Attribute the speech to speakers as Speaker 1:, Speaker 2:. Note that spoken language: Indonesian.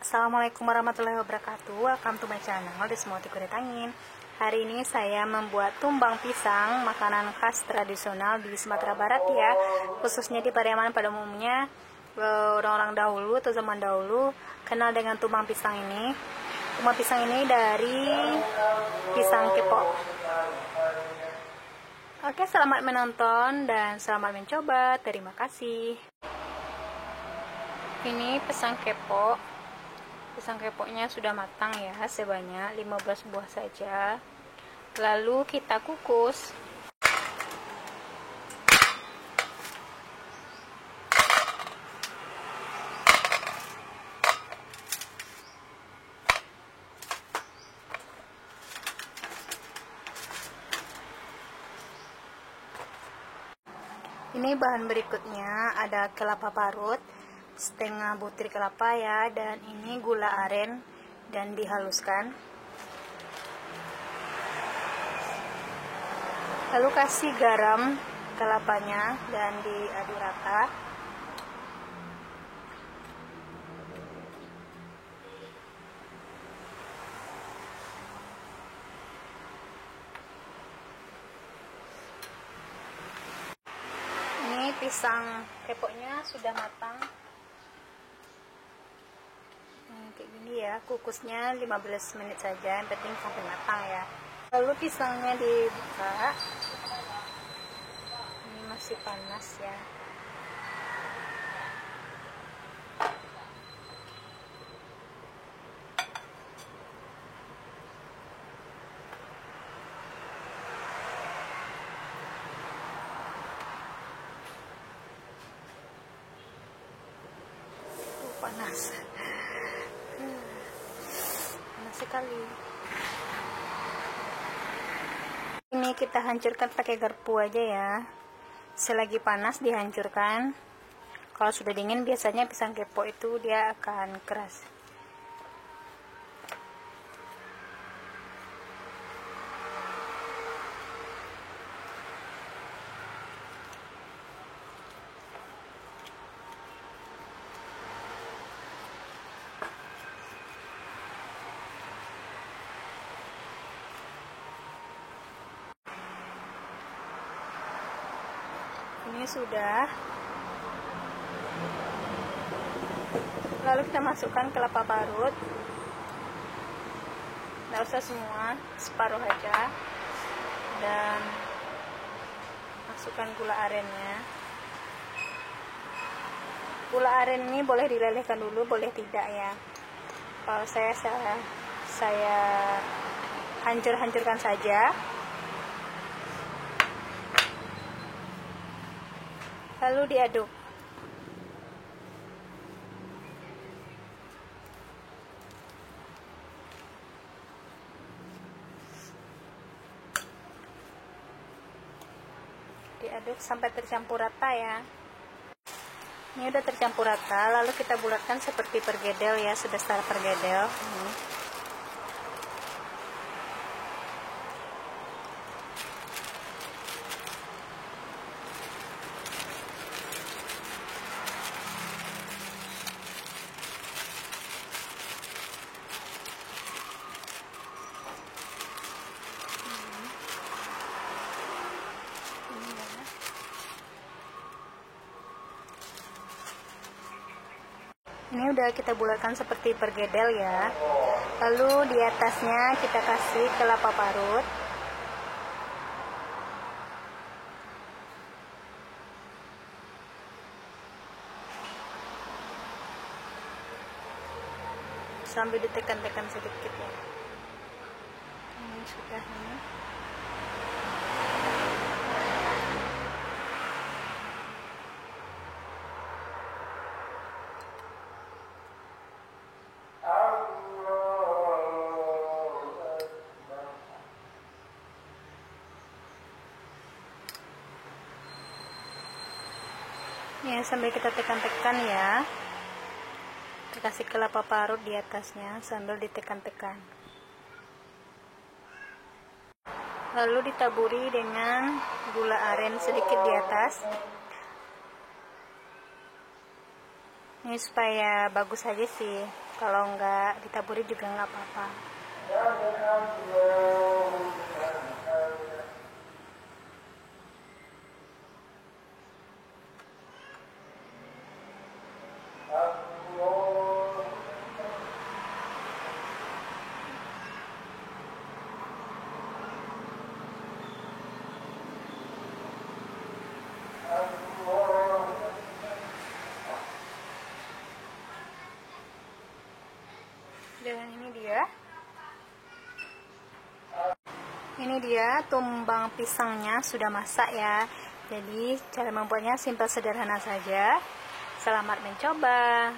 Speaker 1: Assalamualaikum warahmatullahi wabarakatuh. Welcome to my channel, Desmoti Kulit Angin. Hari ini saya membuat tumbang pisang, makanan khas tradisional di Sumatera Barat ya, khususnya di Pariaman. Pada umumnya orang-orang dahulu atau zaman dahulu kenal dengan tumbang pisang ini. Tumbang pisang ini dari pisang kepok. Oke, selamat menonton dan selamat mencoba. Terima kasih. Ini pisang kepok. Pisang kepoknya sudah matang ya, sebanyak 15 buah saja. Lalu kita kukus. Ini bahan berikutnya, ada kelapa parut, setengah butir kelapa ya, dan ini gula aren dan dihaluskan. Lalu kasih garam kelapanya dan diaduk rata. Ini pisang kepoknya sudah matang. Kayak gini ya, kukusnya 15 menit saja, yang penting sampai matang ya. Lalu pisangnya dibuka. Ini masih panas ya. Panas. Panas sekali. Ini kita hancurkan pakai garpu aja ya. Selagi panas dihancurkan. Kalau sudah dingin biasanya pisang kepok itu dia akan keras. Ini sudah. Lalu kita masukkan kelapa parut. Nggak usah semua, separuh aja. Dan masukkan gula arennya. Gula aren ini boleh dilelehkan dulu, boleh tidak ya. Kalau saya hancurkan saja. Lalu diaduk. Diaduk sampai tercampur rata ya. Ini udah tercampur rata, lalu kita bulatkan seperti pergedel ya, sebesar pergedel. Ini udah kita bulatkan seperti pergedel ya. Lalu di atasnya kita kasih kelapa parut. Sambil ditekan-tekan sedikit ya. Ini sudah ini. Ya, sambil kita tekan-tekan ya. Kita kasih kelapa parut di atasnya sambil ditekan-tekan. Lalu ditaburi dengan gula aren sedikit di atas. Ini supaya bagus aja sih. Kalau nggak ditaburi juga nggak apa-apa. Dan ini dia tumbang pisangnya sudah masak ya. Jadi cara membuatnya simpel sederhana saja. Selamat mencoba.